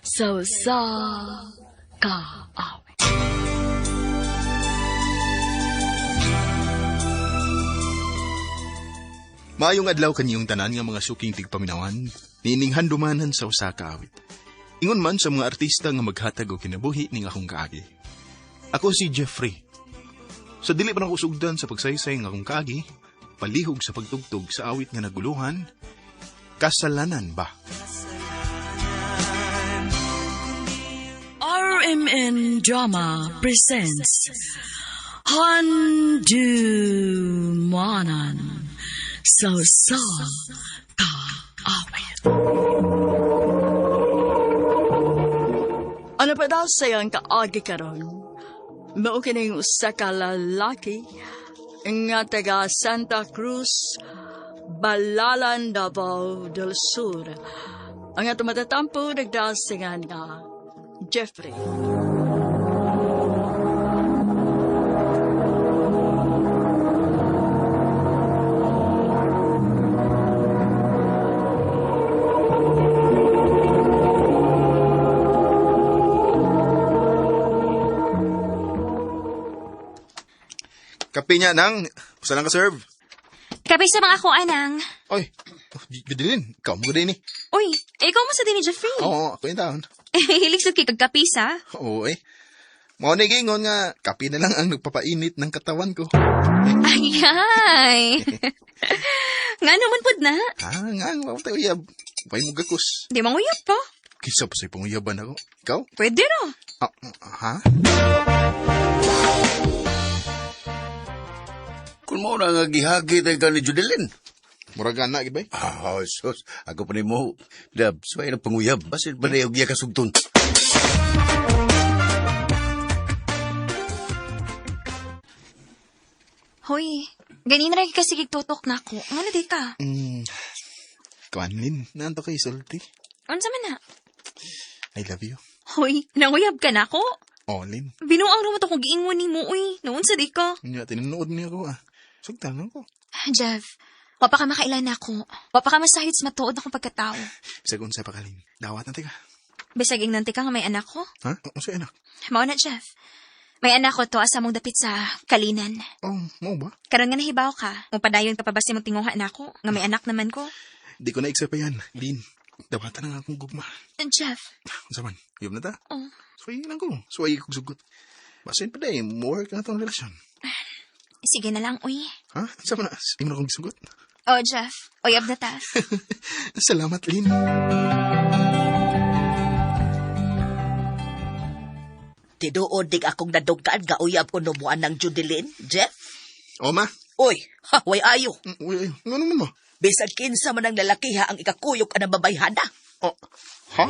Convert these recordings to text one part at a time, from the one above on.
sa kaawit. Maayong adlaw kaniyong tanan nga mga suking tigpaminawan, niining handumanan sa usa ka awit. Ingon man sa mga artista nga maghatag og kinabuhi ning akong kaagi. Ako si Jeffrey. Sa dili pa nako sugdan sa pagsaysay ng akong kaagi, palihog sa pagtugtog sa awit nga naguluhan, Kasalanan Ba? RMN Drama presents Handumanan sa kaawit. Ano pa daw sayang kaagi karon? Mao kining usa ka lalaki nga taga Santa Cruz, Balalan, Davao del Sur. Ang atong matatampo nagdasingan nga Jeffrey. Kape niya nang, usa lang ka serve. Kape sa mga ko, anang. Oy, Judilyn, ikaw mo din eh. Uy, ikaw mo sa din ni Jeffrey. Oo, ako yung taon. Hilig kay kagkapis, ha? Oo eh. Mao na gingon nga, kape na lang ang nagpapainit ng katawan ko. Ayay. Nga naman pod na. Nga, wala tayo uyab. Pay mo gakos. Di manguyap pa. Kisa pa sa'y panguyaban ako. Ikaw? Pwede no. Ha? Kung mo na nga gihagi tayo ka ni Judelin. Muraga na, gibay? Sus. Ako pa ni mo. Dab, sway na panguyab. Basit ba na yung giya kasugton? Hoy, ganin rin kasi kitutok na ako. Ano di ka? Kuanlin, naanto kay sulti. Ano sa man na? I love you. Hoy, nanguyab ka na ako? Oh, Lin. Binuang naman ako giingon ni mo, uy. Noon sa di ka. Nga, tinanood niya ako Sugtan ako. Jeff, wapa ka makailan ako. Wapa ka masahit sa matuod akong pagkatao. Sagun sa pakalin. Dawat na tika. Bisag nanti ka nga may anak ko. Ha? O sa anak? Mao na, Jeff. May anak ko to asa mong dapit sa kalinan. Oh, mo ba? Karon nga nahibaw ka. Mupadayon ka pa ba si mong tinguha na ako? Nga may anak naman ko. Di ko na-accept pa yan. Lin, dawatan na nga akong gugma. Jeff. Sa man, yun na ta? Oh. Suway lang ko. Suway kong sugot. Basin pa day, more ka na itong relasyon. Sige na lang, uy. Ha? Sa man na, hindi mo na akong sugot. Oh, Jeff. Uyab na ta. Salamat, Lin. Tinuod dig akong nadugkaan nga uyab ko numuan ng Judelin, Jeff. O, ma. Uy, way ayo. Uy, ano naman mo? Bisag kinsa man ang lalakiha ang ikakuyok ka ng babayhana. Oh, ha?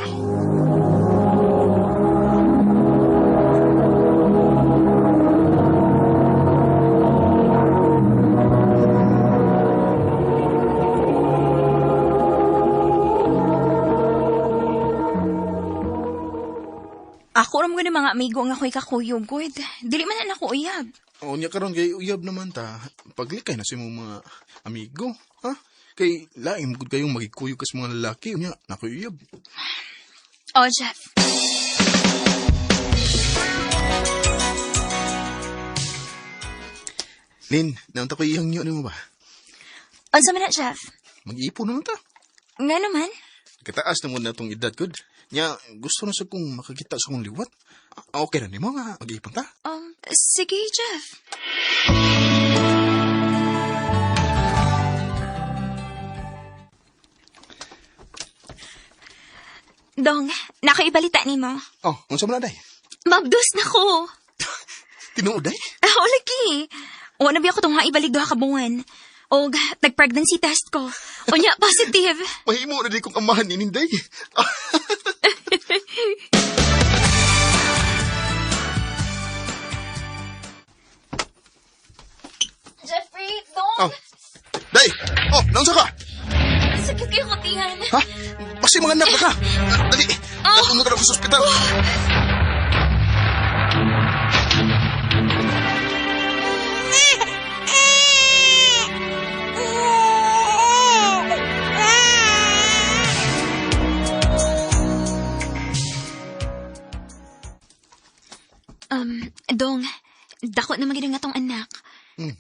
Ako ram ko ni mga amigo nga ako'y kakuyog, good. Dili man na ako uyab. O, niya karon kay uyab naman ta. Paglikay na si mga amigo. Ha? Kay laing gud kayong magikuyog kas mga lalaki. Unya, nakuyab. Oh, Jeff. Lin, naunta ko iyang nyo mo ba? Unsa man na, Jeff? Mag-iipon naman ta. Nga naman? Kataas na muna itong edad, good. Nya, gusto na sa kong makakita sa kong liwat. Okay na ni mo nga, mag-iipon ta. Sige, Jeff. Dong, nakaibalita ni mo. Oh, unsa man na day? Mabdos na ko. Tinuod day? O, lagi. O, nabi ako itong ibalig doha ka buwan. O, nag-pregnancy test ko. O niya, positive. Mahimo na di kong amahan ni Ninday. Jeffrey, Dong. Oh. Day! Oh, naunsa ka? Sakit kayo kutingan. Ha? Basi mga anak na ka. Dali, natunod ka na sa ospital.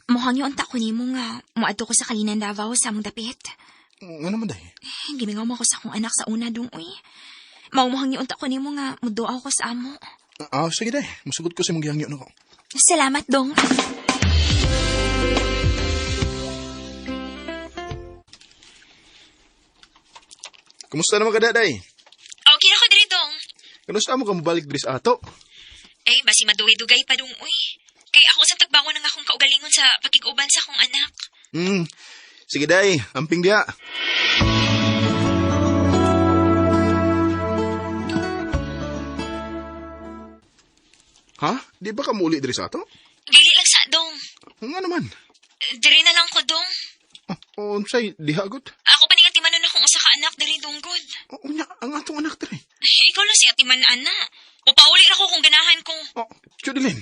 Mukhang yung unta ko ni mo nga, muadto ko sa Kalinan Davao sa among dapit. Nga naman day. Gimingaw mo ko sa akong anak sa una dong, uy. Mukhang yung unta ko ni mo nga, mudoaw ko sa amo. Sige day. Masugot ko sa mong gihangyo na ko. Salamat, dong. Kumusta naman ka, daday? Okay ako diri, dong. Kanusta mo ka mabalik diri sa ato? Eh, basi madugay-dugay pa dong, uy. Kaya ako sa tagbangon ng akong kaugalingon sa pakiguban sa akong anak. Sige day, amping diya. Ha? Di ba ka muli diri sa ato? Dili lang sa, dong. Nga naman. Diri na lang ko, dong. Say, dihagot. Ako pa nga timanon akong usa ka anak diri, dong, good. Nya, ang atong anak diri. Ikaw lang si atiman, ana. Upauli ra ko kung ganahan ko. Judilyn.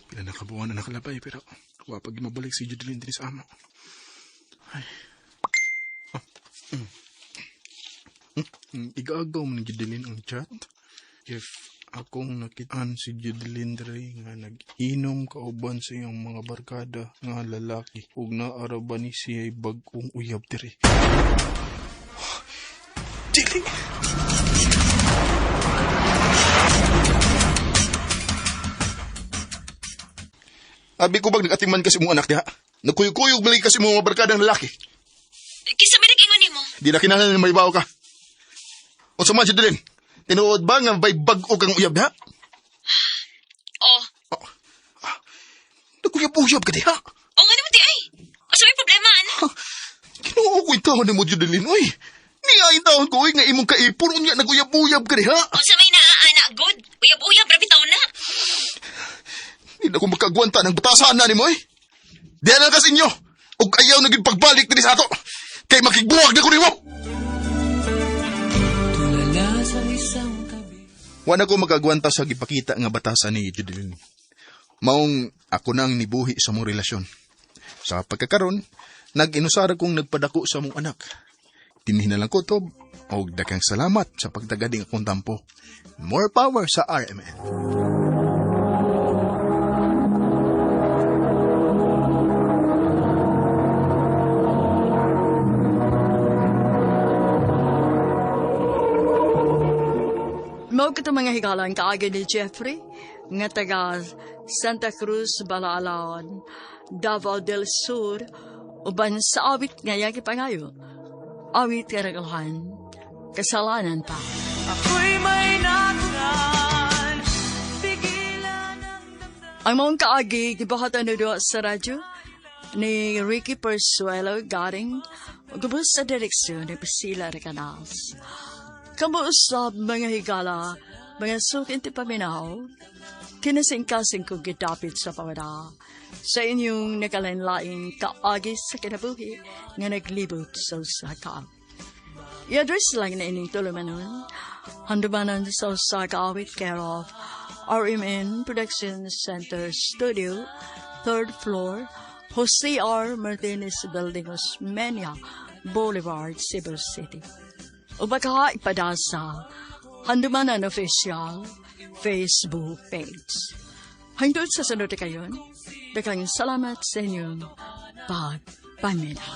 Pila na kabuhan na nakalabay, pero wapag mabalik si Judilyn din sa amo. Ay. Igaagaw mo ni Judilyn ang chat. If akong nakitaan si Judilyn Dre nga nag-inom kauban sa iyong mga barkada nga lalaki ug naaraban ni siya bag-ong uyab diri. Dili! Abi ko bag nag-atiman kasi mong anak diha? Nagkuyog-kuyog balik kasi mga barkadang lalaki. Kisa may nag-ingon ni mo? Di na kinahanglan na may bawo ka. O sa mga Judilyn, tinuod ba nga may bag-o kang uyab diha? Oh. Naguyab-uyab ka diha? O nga naman di ay. Asa may problema, ana? Kinuha ko yung taon ni mo, Judilyn, oy. Niyayin taon ko, nga imong kaipon, unya naguyab-uyab ka diha. O sa may naaana, good. Uyab-uyab, rabi taon na. Hindi na ko makagwanta ng batasan na ni mo, eh. Diyan lang kasi inyo. Ug ayaw naging pagbalik diri sa ato. Kay makigbuwag na ko ni mo. Wala ko magagwanta sa gipakita nga batasan ni Judilyn. Maong ako nang nibuhi sa mong relasyon. Sa pagkakaroon, nag-inusara kong nagpadako sa mong anak. Tinihinalang ko to, o dakang salamat sa pagtagading akong tampo. More power sa RMN. Mao kita mga higalan kaagad ni Jeffrey, nga taga Santa Cruz, Balaalawan, Davao del Sur, uban sa awit nga yagi pangayo. Awit karagalahan, kasalanan pa. Ako'y may nakunan, pigilan ang damdamin. Ang mga kaagi, gibahatan na doon sa radyo ni Ricky Persuelo garing gubos sa direksyon ni Priscilla Recanas. Kamuusap mga higala, mga sukin ti paminaw, kinasing-kasing ko gidapit sa pawada sa inyong nakalanlaing kaagi sa kinabuhi nga naglibot sa usaka. I-address lang na ining tulumanon, handumanan sa usaka with care of RMN Production Center Studio, 3rd floor, Jose R. Martinez Building, Osmeña Boulevard, Cebu City. O baka ipadasa Handumanan Official Facebook page. Hangtod sa sunod kayon, daghang salamat sa inyong pagpaminaw.